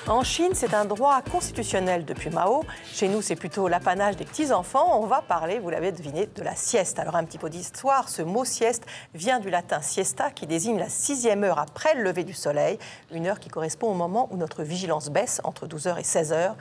En Chine, c'est un droit constitutionnel depuis Mao. Chez nous, c'est plutôt l'apanage des petits-enfants. On va parler, vous l'avez deviné, de la sieste. Alors, un petit peu d'histoire. Ce mot sieste vient du latin siesta, qui désigne la 6e heure après le lever du soleil. Une heure qui correspond au moment où notre vigilance baisse, entre 12h et 16h.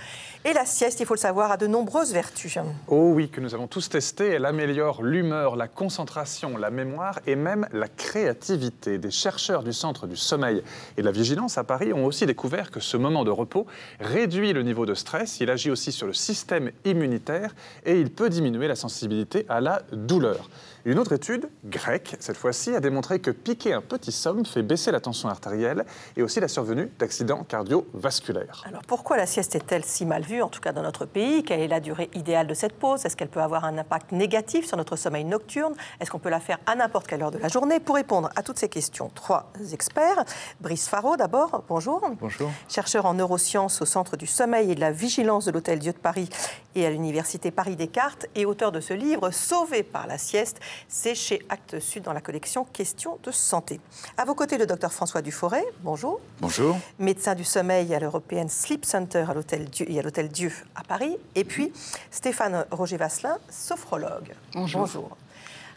Et la sieste, il faut le savoir, a de nombreuses vertus. Oh oui, que nous avons tous testé. Elle améliore l'humeur, la concentration, la mémoire et même la créativité. Des chercheurs du Centre du sommeil et de la vigilance à Paris ont aussi découvert que ce moment de repos réduit le niveau de stress, il agit aussi sur le système immunitaire et il peut diminuer la sensibilité à la douleur. Une autre étude, grecque cette fois-ci, a démontré que piquer un petit somme fait baisser la tension artérielle et aussi la survenue d'accidents cardiovasculaires. Alors pourquoi la sieste est-elle si mal vue, en tout cas dans notre pays? Quelle est la durée idéale de cette pause? Est-ce qu'elle peut avoir un impact négatif sur notre sommeil nocturne? Est-ce qu'on peut la faire à n'importe quelle heure de la journée? Pour répondre à toutes ces questions, 3 experts. Brice Faro d'abord, bonjour. Bonjour. Chercheur en neurosciences au Centre du sommeil et de la vigilance de l'Hôtel-Dieu de Paris et à l'Université Paris-Descartes et auteur de ce livre « Sauvé par la sieste ». C'est chez Actes Sud dans la collection Questions de santé. À vos côtés, le docteur François Duforet, bonjour. Bonjour. Médecin du sommeil à l'European Sleep Center à l'Hôtel-Dieu à Paris. Et puis Stéphane Roger-Vasselin, sophrologue. Bonjour. Bonjour.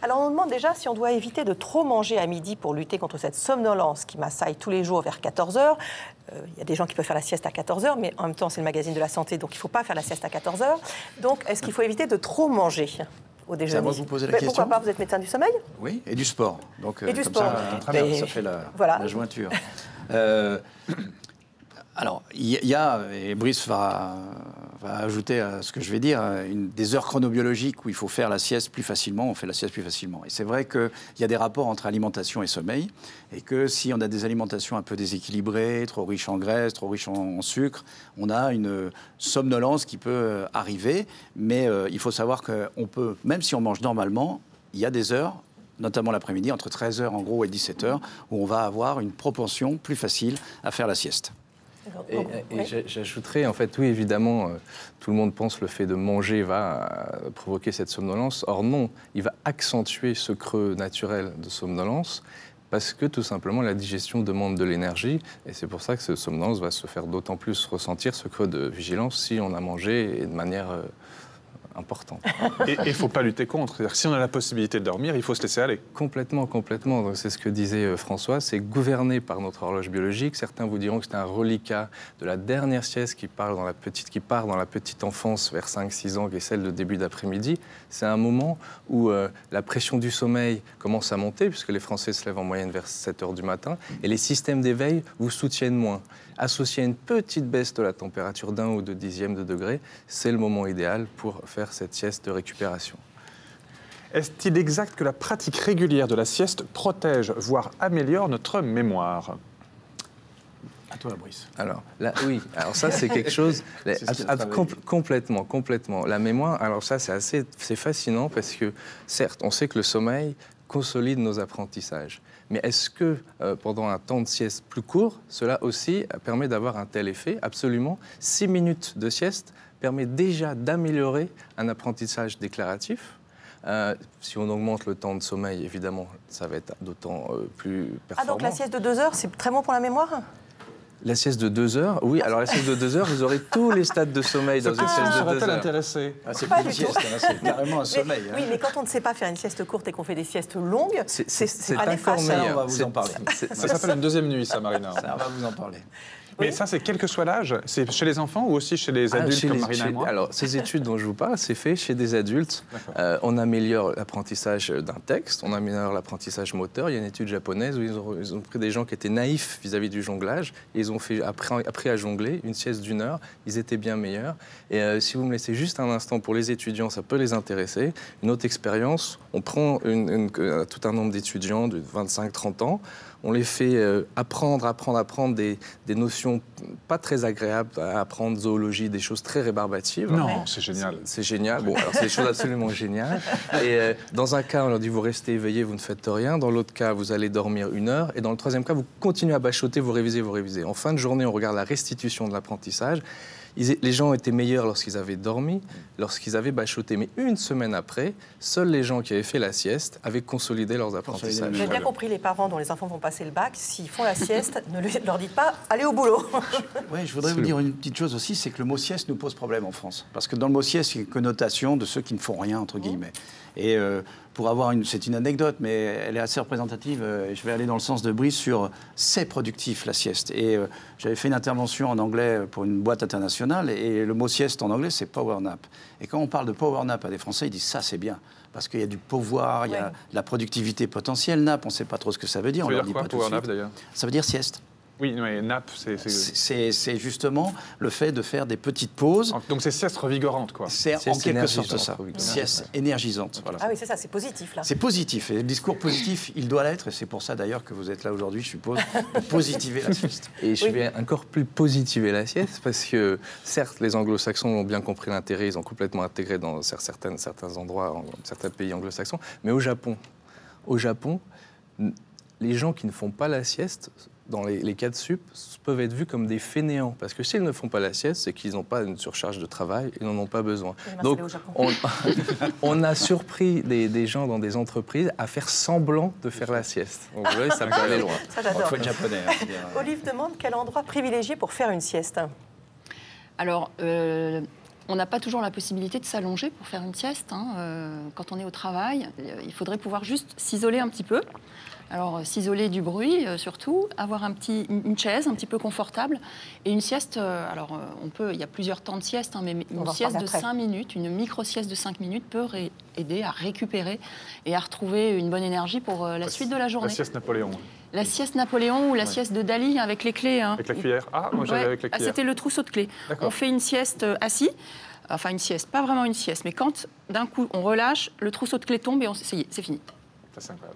Alors on nous demande déjà si on doit éviter de trop manger à midi pour lutter contre cette somnolence qui m'assaille tous les jours vers 14h. Il y a des gens qui peuvent faire la sieste à 14h, mais en même temps c'est le magazine de la santé, donc il ne faut pas faire la sieste à 14h. Donc est-ce qu'il faut éviter de trop manger au déjeuner? C'est à moi de vous poser la question. Pourquoi pas? Vous êtes médecin du sommeil? Oui, et du sport. Donc, et du comme sport. Ça fait la jointure. Alors, il y a, et Brice va ajouter à ce que je vais dire, des heures chronobiologiques où il faut faire la sieste plus facilement, on fait la sieste plus facilement. Et c'est vrai qu'il y a des rapports entre alimentation et sommeil, et que si on a des alimentations un peu déséquilibrées, trop riches en graisse, trop riches en sucre, on a une somnolence qui peut arriver, mais il faut savoir qu'on peut, même si on mange normalement, il y a des heures, notamment l'après-midi, entre 13h en gros et 17h, où on va avoir une propension plus facile à faire la sieste. Et j'ajouterais, en fait, oui, évidemment, tout le monde pense que le fait de manger va provoquer cette somnolence. Or non, il va accentuer ce creux naturel de somnolence parce que, tout simplement, la digestion demande de l'énergie. Et c'est pour ça que ce somnolence va se faire d'autant plus ressentir, ce creux de vigilance, si on a mangé et de manière importante. Et il ne faut pas lutter contre. C'est-à-dire que si on a la possibilité de dormir, il faut se laisser aller. Complètement, complètement. C'est ce que disait François, c'est gouverné par notre horloge biologique. Certains vous diront que c'est un reliquat de la dernière sieste qui part dans la petite enfance vers 5-6 ans, qui est celle de début d'après-midi. C'est un moment où la pression du sommeil commence à monter, puisque les Français se lèvent en moyenne vers 7 h du matin, et les systèmes d'éveil vous soutiennent moins. Associé à une petite baisse de la température d'1 ou 2 dixièmes de degré, c'est le moment idéal pour faire cette sieste de récupération. Est-il exact que la pratique régulière de la sieste protège, voire améliore notre mémoire? À toi, Brice. Alors, là, oui, alors ça, c'est quelque chose... complètement. La mémoire, alors ça, c'est fascinant parce que, certes, on sait que le sommeil consolide nos apprentissages. Mais est-ce que, pendant un temps de sieste plus court, cela aussi permet d'avoir un tel effet? Absolument. 6 minutes de sieste permet déjà d'améliorer un apprentissage déclaratif. Si on augmente le temps de sommeil, évidemment, ça va être d'autant plus performant. Ah, donc la sieste de 2 heures, c'est très bon pour la mémoire? La sieste de 2 heures, oui. Alors la sieste de 2 heures, vous aurez tous les stades de sommeil dans une sieste de 2 heures. Intéressé. C'est plus une sieste, c'est carrément un sommeil. Oui, mais quand on ne sait pas faire une sieste courte et qu'on fait des siestes longues, c'est encore néfaste. meilleur. On va vous en parler. Ça s'appelle une deuxième nuit, ça, Marina. Ça, on va vous en parler. Mais ça, c'est quel que soit l'âge? C'est chez les enfants ou aussi chez les adultes comme Marina et moi? Alors, ces études dont je vous parle, c'est fait chez des adultes. On améliore l'apprentissage d'un texte, on améliore l'apprentissage moteur. Il y a une étude japonaise où ils ont pris des gens qui étaient naïfs vis-à-vis du jonglage et ils ont appris à jongler une sieste d'1 heure. Ils étaient bien meilleurs. Et si vous me laissez juste un instant pour les étudiants, ça peut les intéresser. Une autre expérience, on prend tout un nombre d'étudiants de 25-30 ans, on les fait apprendre des notions pas très agréables à apprendre, zoologie, des choses très rébarbatives. Non, c'est génial. C'est génial. Bon, alors c'est des choses absolument géniales. Et dans un cas, on leur dit vous restez éveillé, vous ne faites rien. Dans l'autre cas, vous allez dormir 1 heure. Et dans le troisième cas, vous continuez à bachoter, vous révisez, vous révisez. En fin de journée, on regarde la restitution de l'apprentissage. Les gens étaient meilleurs lorsqu'ils avaient dormi, lorsqu'ils avaient bachoté. Mais 1 semaine après, seuls les gens qui avaient fait la sieste avaient consolidé leurs apprentissages. J'ai bien compris les parents dont les enfants vont passer le bac. S'ils font la sieste, ne leur dites pas « allez au boulot ». Oui, je voudrais vous dire une petite chose aussi, c'est que le mot sieste nous pose problème en France. Parce que dans le mot sieste, il y a une connotation de ceux qui ne font rien, entre guillemets. Et pour avoir c'est une anecdote, mais elle est assez représentative. Je vais aller dans le sens de Brice sur c'est productif la sieste. Et j'avais fait une intervention en anglais pour une boîte internationale et le mot sieste en anglais c'est power nap. Et quand on parle de power nap à des Français, ils disent ça c'est bien parce qu'il y a du pouvoir, il y a de la productivité potentielle. Nap, on ne sait pas trop ce que ça veut dire. Ça veut dire quoi, pas power nap d'ailleurs? Ça veut dire sieste. Oui, mais nap, c'est justement le fait de faire des petites pauses. Donc c'est sieste revigorante, quoi. C'est en quelque sorte ça. Sieste énergisante. Voilà. Ah oui, c'est ça, c'est positif, là. C'est positif. Et le discours positif, il doit l'être. Et c'est pour ça, d'ailleurs, que vous êtes là aujourd'hui, je suppose, pour positiver la sieste. Et je vais encore plus positiver la sieste, parce que, certes, les anglo-saxons ont bien compris l'intérêt, ils ont complètement intégré dans certains endroits, certains pays anglo-saxons. Mais au Japon, les gens qui ne font pas la sieste, dans les cas de sup, peuvent être vus comme des fainéants. Parce que s'ils ne font pas la sieste, c'est qu'ils n'ont pas une surcharge de travail, ils n'en ont pas besoin. Donc, on a surpris des gens dans des entreprises à faire semblant de faire la sieste. Donc, vous voyez, ça peut aller loin. Ça, j'adore. Il faut être japonais. Olive demande quel endroit privilégié pour faire une sieste. Alors, on n'a pas toujours la possibilité de s'allonger pour faire une sieste. Quand on est au travail, il faudrait pouvoir juste s'isoler un petit peu. Alors, s'isoler du bruit, surtout, avoir une chaise un petit peu confortable. Et une sieste, il y a plusieurs temps de sieste, mais une sieste de 5 minutes, une micro-sieste de 5 minutes peut aider à récupérer et à retrouver une bonne énergie pour la suite de la journée. La sieste Napoléon. La sieste Napoléon ou la sieste de Dali avec les clés. Avec la cuillère. Ah, moi j'avais avec la cuillère. C'était le trousseau de clés. On fait une sieste assis. Enfin, une sieste, pas vraiment une sieste, mais quand d'un coup on relâche, le trousseau de clés tombe et ça y est, c'est fini.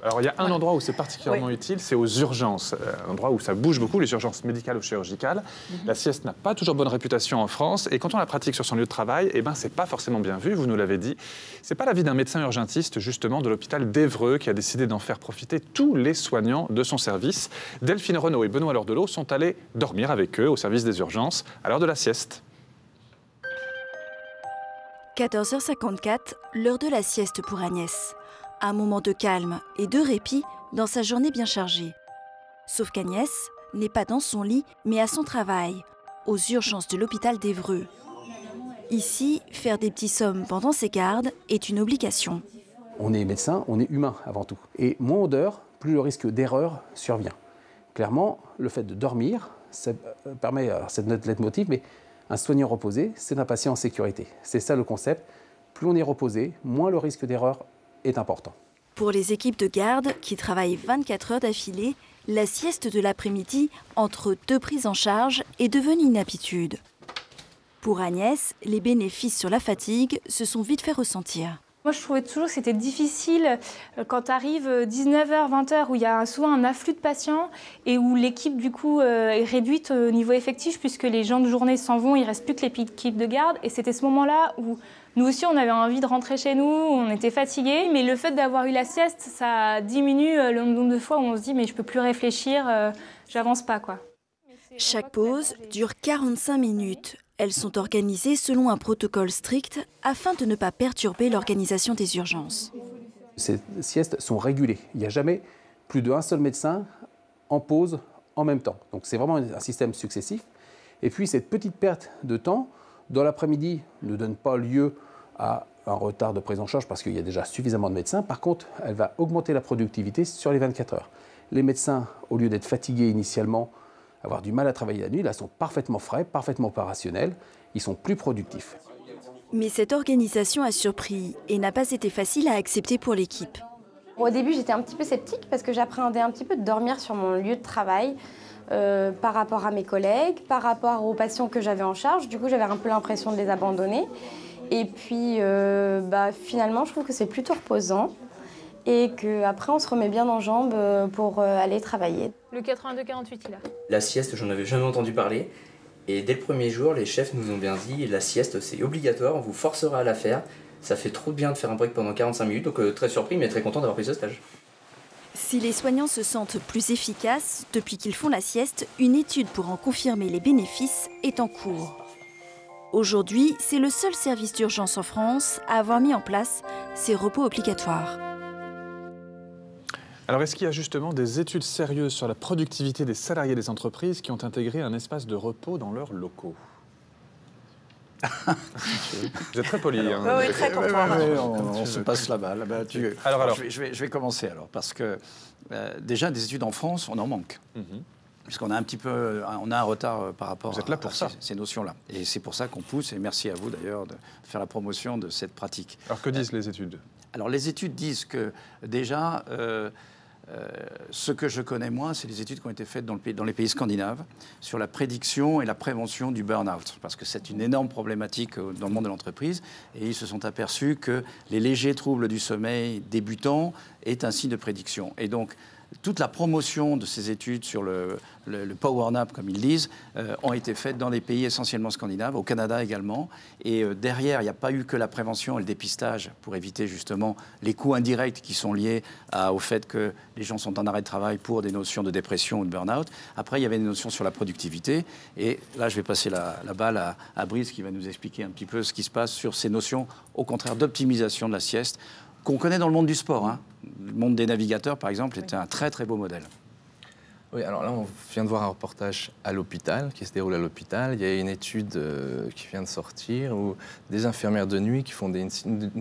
Alors, il y a un endroit où c'est particulièrement utile, c'est aux urgences. Un endroit où ça bouge beaucoup, les urgences médicales ou chirurgicales. La sieste n'a pas toujours bonne réputation en France. Et quand on la pratique sur son lieu de travail, c'est pas forcément bien vu, vous nous l'avez dit. C'est pas l'avis d'un médecin urgentiste, justement, de l'hôpital d'Évreux, qui a décidé d'en faire profiter tous les soignants de son service. Delphine Renaud et Benoît Lordelot sont allés dormir avec eux au service des urgences à l'heure de la sieste. 14h54, l'heure de la sieste pour Agnès. Un moment de calme et de répit dans sa journée bien chargée. Sauf qu'Agnès n'est pas dans son lit, mais à son travail, aux urgences de l'hôpital d'Évreux. Ici, faire des petits sommes pendant ses gardes est une obligation. On est médecin, on est humain avant tout. Et moins d'heures, plus le risque d'erreur survient. Clairement, le fait de dormir, ça permet, c'est notre leitmotiv, mais un soignant reposé, c'est un patient en sécurité. C'est ça le concept. Plus on est reposé, moins le risque d'erreur est important. Pour les équipes de garde qui travaillent 24 heures d'affilée, la sieste de l'après-midi entre 2 prises en charge est devenue une habitude. Pour Agnès, les bénéfices sur la fatigue se sont vite fait ressentir. Moi, je trouvais toujours que c'était difficile quand tu arrives 19h, 20h, où il y a souvent un afflux de patients et où l'équipe, du coup, est réduite au niveau effectif puisque les gens de journée s'en vont, il ne reste plus que l'équipe de garde. Et c'était ce moment-là où nous aussi, on avait envie de rentrer chez nous, on était fatigués. Mais le fait d'avoir eu la sieste, ça diminue le nombre de fois où on se dit « mais je ne peux plus réfléchir, j'avance pas, quoi ». Chaque pause dure 45 minutes. Elles sont organisées selon un protocole strict afin de ne pas perturber l'organisation des urgences. Ces siestes sont régulées. Il n'y a jamais plus d'un seul médecin en pause en même temps. Donc c'est vraiment un système successif. Et puis cette petite perte de temps dans l'après-midi ne donne pas lieu à un retard de prise en charge parce qu'il y a déjà suffisamment de médecins. Par contre, elle va augmenter la productivité sur les 24 heures. Les médecins, au lieu d'être fatigués initialement, avoir du mal à travailler la nuit, là, sont parfaitement frais, parfaitement opérationnels, ils sont plus productifs. Mais cette organisation a surpris et n'a pas été facile à accepter pour l'équipe. Au début, j'étais un petit peu sceptique parce que j'appréhendais un petit peu de dormir sur mon lieu de travail par rapport à mes collègues, par rapport aux patients que j'avais en charge. Du coup, j'avais un peu l'impression de les abandonner. Et puis, finalement, je trouve que c'est plutôt reposant. et qu'après on se remet bien en jambes pour aller travailler. Le 82-48, il a. La sieste, j'en avais jamais entendu parler. Et dès le premier jour, les chefs nous ont bien dit, la sieste c'est obligatoire, on vous forcera à la faire. Ça fait trop bien de faire un break pendant 45 minutes, donc très surpris mais très content d'avoir pris ce stage. Si les soignants se sentent plus efficaces depuis qu'ils font la sieste, une étude pour en confirmer les bénéfices est en cours. Aujourd'hui, c'est le seul service d'urgence en France à avoir mis en place ces repos obligatoires. Alors, est-ce qu'il y a justement des études sérieuses sur la productivité des salariés des entreprises qui ont intégré un espace de repos dans leurs locaux? Vous êtes très poli. Oui, très comptoir. On se passe là-bas. Alors. Je vais commencer alors, parce que déjà, des études en France, on en manque. Puisqu'on a un petit peu, on a un retard par rapport à ces notions-là. Et c'est pour ça qu'on pousse, et merci à vous d'ailleurs de faire la promotion de cette pratique. Alors que disent les études? Alors les études disent que déjà, ce que je connais moi, c'est les études qui ont été faites dans les pays scandinaves sur la prédiction et la prévention du burn-out. Parce que c'est une énorme problématique dans le monde de l'entreprise. Et ils se sont aperçus que les légers troubles du sommeil débutants est un signe de prédiction. Et donc, toute la promotion de ces études sur le power nap, comme ils disent, ont été faites dans les pays essentiellement scandinaves, au Canada également. Et derrière, il n'y a pas eu que la prévention et le dépistage pour éviter justement les coûts indirects qui sont liés au fait que les gens sont en arrêt de travail pour des notions de dépression ou de burn-out. Après, il y avait des notions sur la productivité. Et là, je vais passer la balle à Brice qui va nous expliquer un petit peu ce qui se passe sur ces notions, au contraire, d'optimisation de la sieste, qu'on connaît dans le monde du sport. Le monde des navigateurs, par exemple, était un très très beau modèle. Oui, alors là, on vient de voir un reportage à l'hôpital, qui se déroule à l'hôpital. Il y a une étude qui vient de sortir où des infirmières de nuit qui font une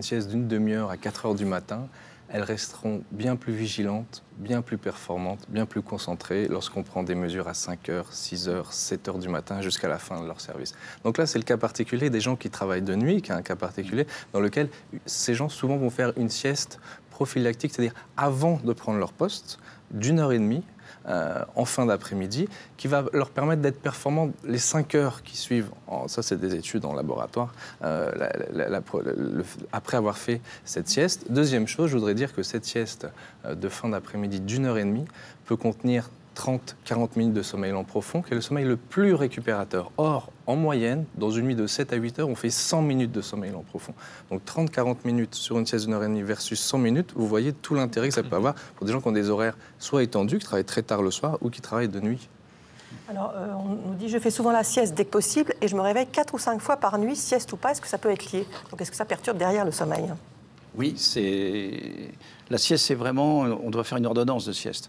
sieste d'une demi-heure à 4 heures du matin, elles resteront bien plus vigilantes, bien plus performantes, bien plus concentrées lorsqu'on prend des mesures à 5 heures, 6 heures, 7 heures du matin jusqu'à la fin de leur service. Donc là, c'est le cas particulier des gens qui travaillent de nuit, qui est un cas particulier dans lequel ces gens souvent vont faire une sieste prophylactique, c'est-à-dire avant de prendre leur poste, d'1h30 en fin d'après-midi, qui va leur permettre d'être performants les 5 heures qui suivent. Ça, c'est des études en laboratoire, après avoir fait cette sieste. Deuxième chose, je voudrais dire que cette sieste de fin d'après-midi d'1h30 peut contenir 30-40 minutes de sommeil lent profond, qui est le sommeil le plus récupérateur. Or, en moyenne, dans une nuit de 7 à 8 heures, on fait 100 minutes de sommeil lent profond. Donc 30-40 minutes sur une sieste d'une heure et demie versus 100 minutes, vous voyez tout l'intérêt que ça peut avoir pour des gens qui ont des horaires soit étendus, qui travaillent très tard le soir, ou qui travaillent de nuit. Alors, on nous dit, je fais souvent la sieste dès que possible, et je me réveille 4 ou 5 fois par nuit, sieste ou pas, est-ce que ça peut être lié? Donc est-ce que ça perturbe derrière le sommeil? Oui, la sieste, c'est vraiment, on doit faire une ordonnance de sieste.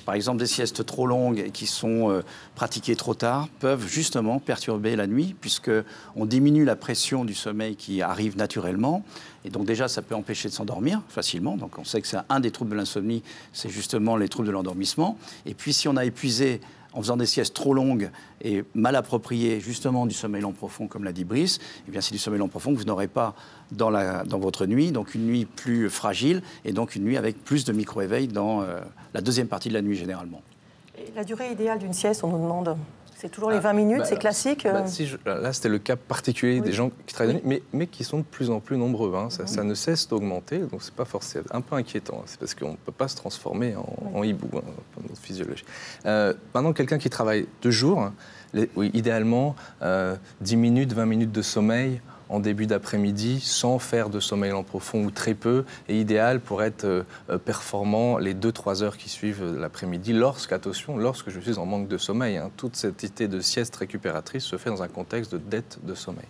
Par exemple, des siestes trop longues qui sont pratiquées trop tard peuvent justement perturber la nuit, puisqu'on diminue la pression du sommeil qui arrive naturellement. Et donc déjà, ça peut empêcher de s'endormir facilement. Donc on sait que c'est un des troubles de l'insomnie, c'est justement les troubles de l'endormissement. Et puis si on a épuisé en faisant des siestes trop longues et mal appropriées justement du sommeil lent profond, comme l'a dit Brice, eh bien c'est du sommeil lent profond que vous n'aurez pas dans votre nuit, donc une nuit plus fragile et donc une nuit avec plus de micro-éveil dans la deuxième partie de la nuit généralement. Et la durée idéale d'une sieste, on nous demande? C'est toujours les 20 minutes, c'est classique Là, c'était le cas particulier des gens qui travaillent de nuit, mais qui sont de plus en plus nombreux. Ça ne cesse d'augmenter, donc c'est pas forcément un peu inquiétant. C'est parce qu'on ne peut pas se transformer en hibou, dans notre physiologie. Maintenant, quelqu'un qui travaille de jour, idéalement, 10 minutes, 20 minutes de sommeil en début d'après-midi, sans faire de sommeil lent profond ou très peu, est idéal pour être performant les 2-3 heures qui suivent l'après-midi, lorsque je suis en manque de sommeil. Toute cette idée de sieste récupératrice se fait dans un contexte de dette de sommeil.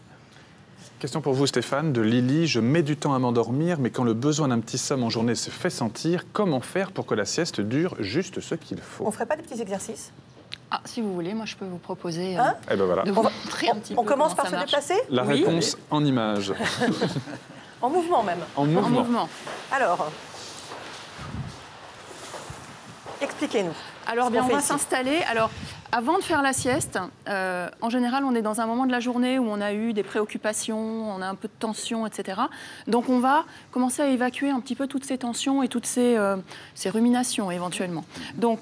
Question pour vous, Stéphane, de Lily. Je mets du temps à m'endormir, mais quand le besoin d'un petit somme en journée se fait sentir, comment faire pour que la sieste dure juste ce qu'il faut? On ne ferait pas des petits exercices? Si vous voulez, moi je peux vous proposer eh ben voilà. de vous montrer un petit peu. On commence par se marche. déplacer? La réponse en images. En mouvement même. En mouvement. Alors, expliquez-nous. Alors bien, on va s'installer. Alors, avant de faire la sieste, en général, on est dans un moment de la journée où on a eu des préoccupations, on a un peu de tension, etc. Donc, on va commencer à évacuer un petit peu toutes ces tensions et toutes ces ruminations éventuellement. Donc,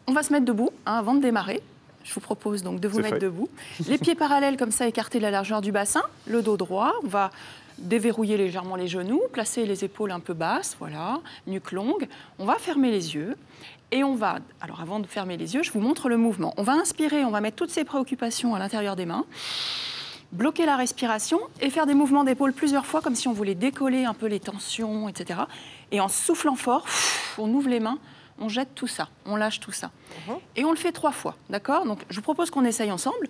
on va se mettre debout avant de démarrer. Je vous propose donc de vous C'est mettre fait. debout. Les pieds parallèles, comme ça, écartés de la largeur du bassin. Le dos droit. On va déverrouiller légèrement les genoux, placer les épaules un peu basses, voilà, nuque longue. On va fermer les yeux. Et on va, alors avant de fermer les yeux, je vous montre le mouvement. On va inspirer, on va mettre toutes ces préoccupations à l'intérieur des mains, bloquer la respiration et faire des mouvements d'épaule plusieurs fois, comme si on voulait décoller un peu les tensions, etc. Et en soufflant fort, on ouvre les mains, on jette tout ça, on lâche tout ça. Et on le fait 3 fois, d'accord? Donc je vous propose qu'on essaye ensemble.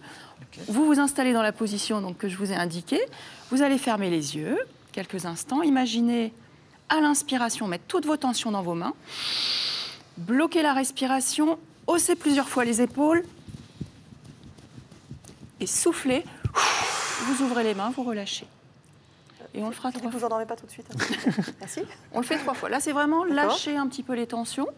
Vous vous installez dans la position donc, que je vous ai indiquée. Vous allez fermer les yeux quelques instants. Imaginez à l'inspiration mettre toutes vos tensions dans vos mains. Bloquez la respiration, haussez plusieurs fois les épaules et soufflez. Vous ouvrez les mains, vous relâchez. Et on le fera 3 fois. Vous n'endormez pas tout de suite. Merci. On le fait 3 fois. Là, c'est vraiment lâcher un petit peu les tensions.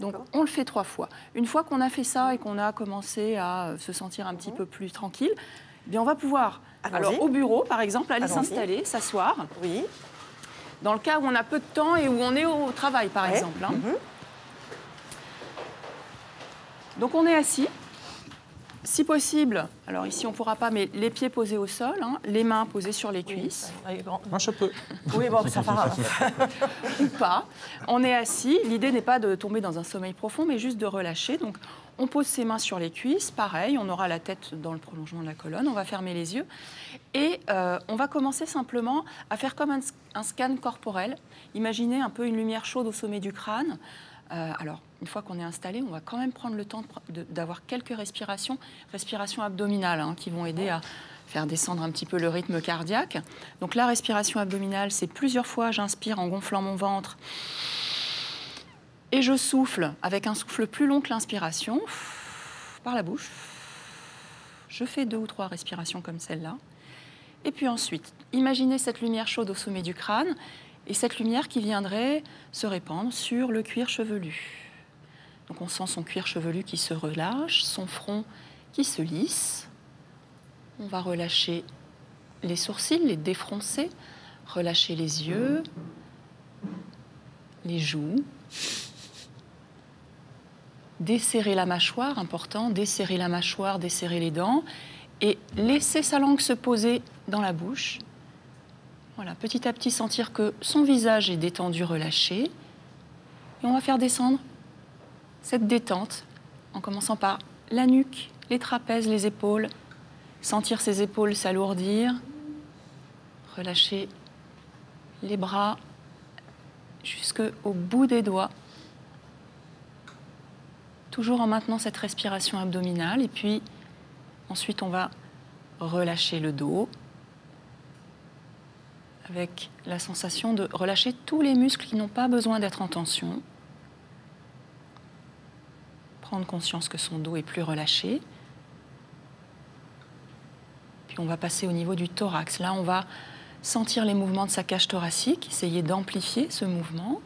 Donc, on le fait 3 fois. Une fois qu'on a fait ça et qu'on a commencé à se sentir un petit peu plus tranquille, eh bien, on va pouvoir, alors au bureau, par exemple, aller s'installer, s'asseoir. Oui. Dans le cas où on a peu de temps et où on est au travail, par exemple. Hein. Donc on est assis, si possible, alors ici on ne pourra pas, mais les pieds posés au sol, hein, les mains posées sur les cuisses. Moi, je peux. Oui, bon, ça va. Ou pas. On est assis, l'idée n'est pas de tomber dans un sommeil profond, mais juste de relâcher. Donc on pose ses mains sur les cuisses, pareil, on aura la tête dans le prolongement de la colonne, on va fermer les yeux. Et on va commencer simplement à faire comme un scan corporel. Imaginez un peu une lumière chaude au sommet du crâne. Alors, une fois qu'on est installé, on va quand même prendre le temps d'avoir quelques respirations abdominales hein, qui vont aider à faire descendre un petit peu le rythme cardiaque. Donc la respiration abdominale, c'est plusieurs fois, j'inspire en gonflant mon ventre et je souffle avec un souffle plus long que l'inspiration par la bouche. Je fais 2 ou 3 respirations comme celle-là. Et puis ensuite, imaginez cette lumière chaude au sommet du crâne et cette lumière qui viendrait se répandre sur le cuir chevelu. Donc on sent son cuir chevelu qui se relâche, son front qui se lisse. On va relâcher les sourcils, les défroncer, relâcher les yeux, les joues, desserrer la mâchoire, important, desserrer la mâchoire, desserrer les dents et laisser sa langue se poser dans la bouche. Voilà, petit à petit sentir que son visage est détendu, relâché. Et on va faire descendre cette détente en commençant par la nuque, les trapèzes, les épaules. Sentir ses épaules s'alourdir. Relâcher les bras jusqu'au bout des doigts. Toujours en maintenant cette respiration abdominale. Et puis ensuite, on va relâcher le dos, avec la sensation de relâcher tous les muscles qui n'ont pas besoin d'être en tension. Prendre conscience que son dos est plus relâché. Puis on va passer au niveau du thorax. Là, on va sentir les mouvements de sa cage thoracique, essayer d'amplifier ce mouvement.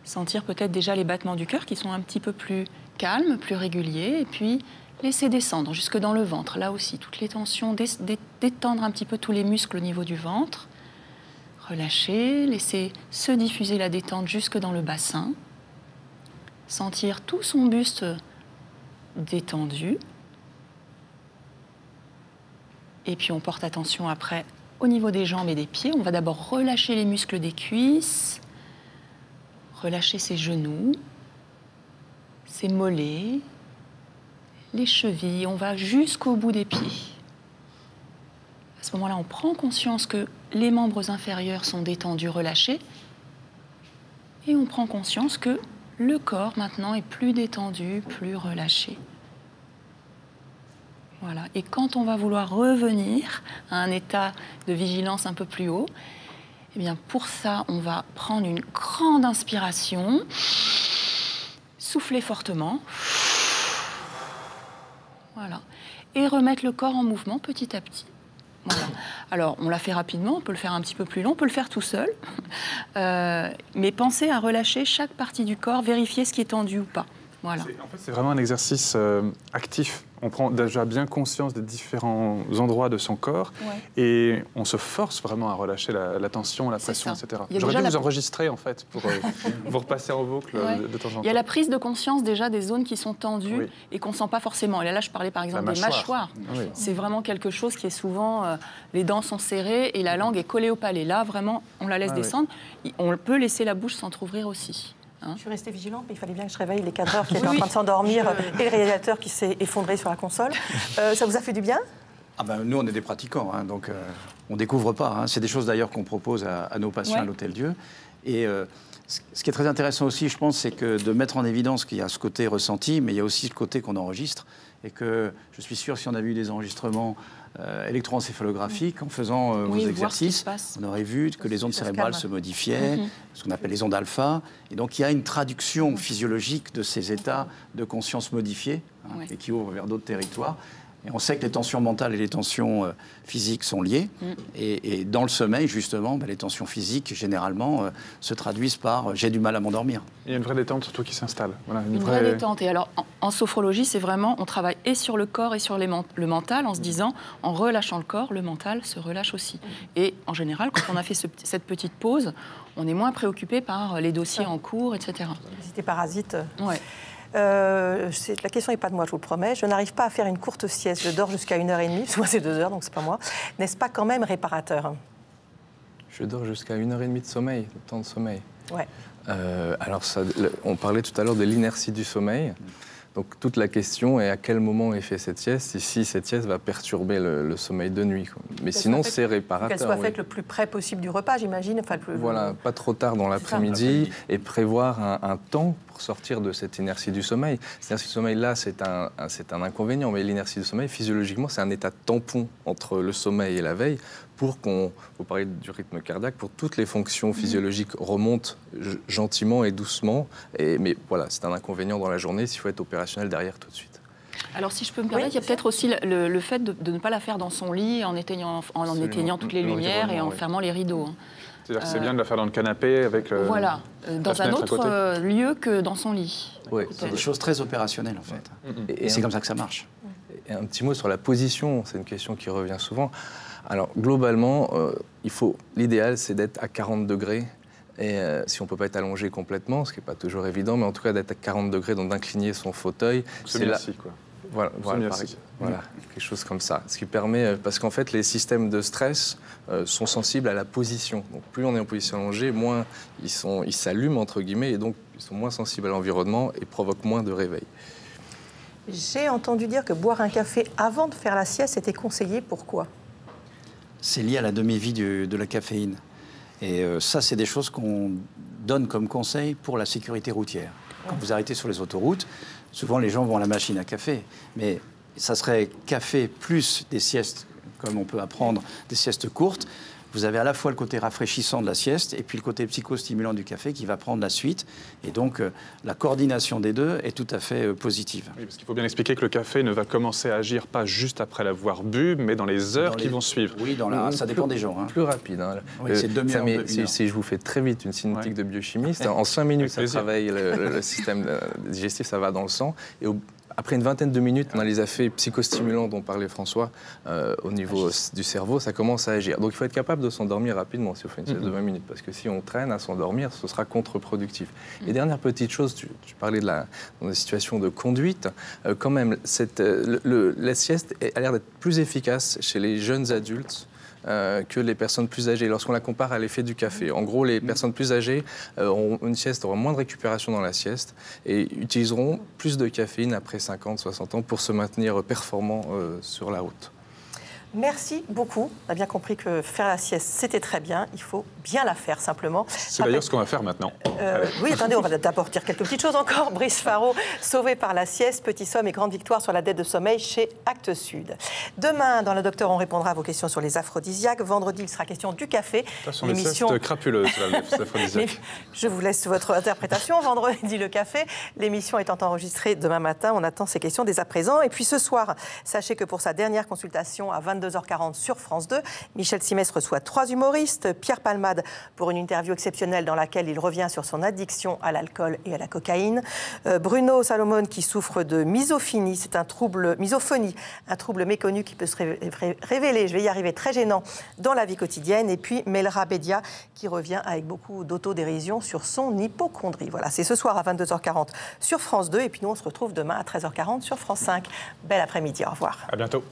Sentir peut-être déjà les battements du cœur qui sont un petit peu plus calmes, plus réguliers. Et puis laisser descendre jusque dans le ventre. Là aussi, toutes les tensions, détendre un petit peu tous les muscles au niveau du ventre. Relâcher, laisser se diffuser la détente jusque dans le bassin. Sentir tout son buste détendu. Et puis on porte attention après au niveau des jambes et des pieds. On va d'abord relâcher les muscles des cuisses, relâcher ses genoux, ses mollets, les chevilles. On va jusqu'au bout des pieds. À ce moment-là, on prend conscience que les membres inférieurs sont détendus, relâchés. Et on prend conscience que le corps, maintenant, est plus détendu, plus relâché. Voilà. Et quand on va vouloir revenir à un état de vigilance un peu plus haut, eh bien, pour ça, on va prendre une grande inspiration, souffler fortement, voilà, et remettre le corps en mouvement petit à petit. Voilà. Alors, on l'a fait rapidement, on peut le faire un petit peu plus long, on peut le faire tout seul, mais pensez à relâcher chaque partie du corps, vérifier ce qui est tendu ou pas. Voilà. En fait, c'est vraiment un exercice actif. On prend déjà bien conscience des différents endroits de son corps et on se force vraiment à relâcher la tension, la pression, etc. J'aurais dû vous enregistrer en fait pour vous repasser en boucle de temps en temps. Il y a la prise de conscience déjà des zones qui sont tendues et qu'on ne sent pas forcément. Et là, je parlais par exemple des mâchoires. C'est vraiment quelque chose qui est souvent... les dents sont serrées et la langue est collée au palais. Là, vraiment, on la laisse descendre. On peut laisser la bouche s'entrouvrir aussi. Je suis restée vigilante, mais il fallait bien que je réveille les cadreurs qui étaient en train de s'endormir et le réalisateur qui s'est effondré sur la console. Ça vous a fait du bien? Nous, on est des pratiquants, donc on ne découvre pas. C'est des choses d'ailleurs qu'on propose à nos patients à l'Hôtel-Dieu. Et ce qui est très intéressant aussi, je pense, c'est que de mettre en évidence qu'il y a ce côté ressenti, mais il y a aussi le côté qu'on enregistre. Et que je suis sûr, si on avait eu des enregistrements électroencéphalographiques en faisant vos exercices, on aurait vu que les ondes cérébrales se modifiaient, ce qu'on appelle les ondes alpha. Et donc, il y a une traduction physiologique de ces états de conscience modifiés, et qui ouvrent vers d'autres territoires. Et on sait que les tensions mentales et les tensions physiques sont liées. Et dans le sommeil, justement, les tensions physiques, généralement, se traduisent par « j'ai du mal à m'endormir ». Il y a une vraie détente surtout qui s'installe. Voilà, une vraie détente. Et alors, en sophrologie, c'est vraiment, on travaille et sur le corps et sur le mental, en se disant, en relâchant le corps, le mental se relâche aussi. Et en général, quand on a fait cette petite pause, on est moins préoccupé par les dossiers en cours, etc. Visiter parasites. La question n'est pas de moi, je vous le promets. Je n'arrive pas à faire une courte sieste. Je dors jusqu'à 1h30, soit c'est 2 heures, donc c'est pas moi. N'est-ce pas quand même réparateur? Je dors jusqu'à 1h30 de sommeil, de temps de sommeil. Ouais. Alors, on parlait tout à l'heure de l'inertie du sommeil. Donc, toute la question est à quel moment est fait cette sieste, et si cette sieste va perturber le sommeil de nuit. Mais sinon, c'est réparateur. Qu'elle soit faite le plus près possible du repas, j'imagine. Voilà, pas trop tard dans l'après-midi, et prévoir un temps pour sortir de cette inertie du sommeil. Cette inertie du sommeil-là, c'est un inconvénient, mais l'inertie du sommeil, physiologiquement, c'est un état tampon entre le sommeil et la veille, pour vous parlez du rythme cardiaque, pour toutes les fonctions physiologiques remontent gentiment et doucement. Mais voilà, c'est un inconvénient dans la journée s'il faut être opérationnel derrière tout de suite. Alors, si je peux me permettre, il y a peut-être aussi le fait de ne pas la faire dans son lit en éteignant toutes les lumières et en fermant les rideaux. C'est-à-dire que c'est bien de la faire dans le canapé avec... voilà, dans un autre lieu que dans son lit. C'est des choses très opérationnelles, en fait. Et c'est comme ça que ça marche. Et un petit mot sur la position, c'est une question qui revient souvent. Alors, globalement, l'idéal, c'est d'être à 40 degrés. Et si on ne peut pas être allongé complètement, ce qui n'est pas toujours évident, mais en tout cas d'être à 40 degrés, donc d'incliner son fauteuil. C'est là. Quoi. Voilà, quelque chose comme ça. Ce qui permet, parce qu'en fait, les systèmes de stress sont sensibles à la position. Donc, plus on est en position allongée, moins ils s'allument, entre guillemets, et donc ils sont moins sensibles à l'environnement et provoquent moins de réveil. J'ai entendu dire que boire un café avant de faire la sieste était conseillé. Pourquoi? C'est lié à la demi-vie de la caféine. Et ça, c'est des choses qu'on donne comme conseil pour la sécurité routière. Quand vous arrêtez sur les autoroutes, souvent les gens vont à la machine à café. Mais ça serait café plus des siestes, comme on peut apprendre, des siestes courtes. Vous avez à la fois le côté rafraîchissant de la sieste et puis le côté psychostimulant du café qui va prendre la suite. Et donc, la coordination des deux est tout à fait positive. Oui, parce qu'il faut bien expliquer que le café ne va commencer à agir pas juste après l'avoir bu, mais dans les heures qui vont suivre. Oui, ça dépend des gens. Plus rapide. Oui, c'est demi-heure. Si je vous fais très vite une cinétique de biochimiste, en 5 minutes, ça travaille le système digestif, ça va dans le sang. Et après une vingtaine de minutes, on a les effets psychostimulants dont parlait François au niveau du cerveau, ça commence à agir. Donc il faut être capable de s'endormir rapidement si on fait une sieste de 20 minutes, parce que si on traîne à s'endormir, ce sera contre-productif. Et dernière petite chose, tu parlais dans des situations de conduite, quand même, la sieste a l'air d'être plus efficace chez les jeunes adultes que les personnes plus âgées, lorsqu'on la compare à l'effet du café. En gros, les personnes plus âgées auront moins de récupération dans la sieste et utiliseront plus de caféine après 50, 60 ans pour se maintenir performants sur la route. Merci beaucoup. On a bien compris que faire la sieste, c'était très bien. Il faut bien la faire, simplement. C'est d'ailleurs ce qu'on va faire maintenant. Oui, attendez, on va d'abord dire quelques petites choses encore. Brice Faro, sauvé par la sieste, petit somme et grande victoire sur la dette de sommeil chez Actes Sud. Demain, dans Le Docteur, on répondra à vos questions sur les aphrodisiaques. Vendredi, il sera question du café. Ce sont les siestes crapuleuses, les aphrodisiaques. Je vous laisse votre interprétation. Vendredi, le café. L'émission étant enregistrée demain matin, on attend ces questions dès à présent. Et puis ce soir, sachez que pour sa dernière consultation à 22h, 22h40 sur France 2. Michel Simès reçoit 3 humoristes. Pierre Palmade pour une interview exceptionnelle dans laquelle il revient sur son addiction à l'alcool et à la cocaïne. Bruno Salomon qui souffre de misophonie, c'est un trouble méconnu qui peut se révéler, je vais y arriver, très gênant dans la vie quotidienne. Et puis Melra Bédia qui revient avec beaucoup d'autodérision sur son hypocondrie. Voilà, c'est ce soir à 22h40 sur France 2. Et puis nous, on se retrouve demain à 13h40 sur France 5. Bel après-midi, au revoir. À bientôt.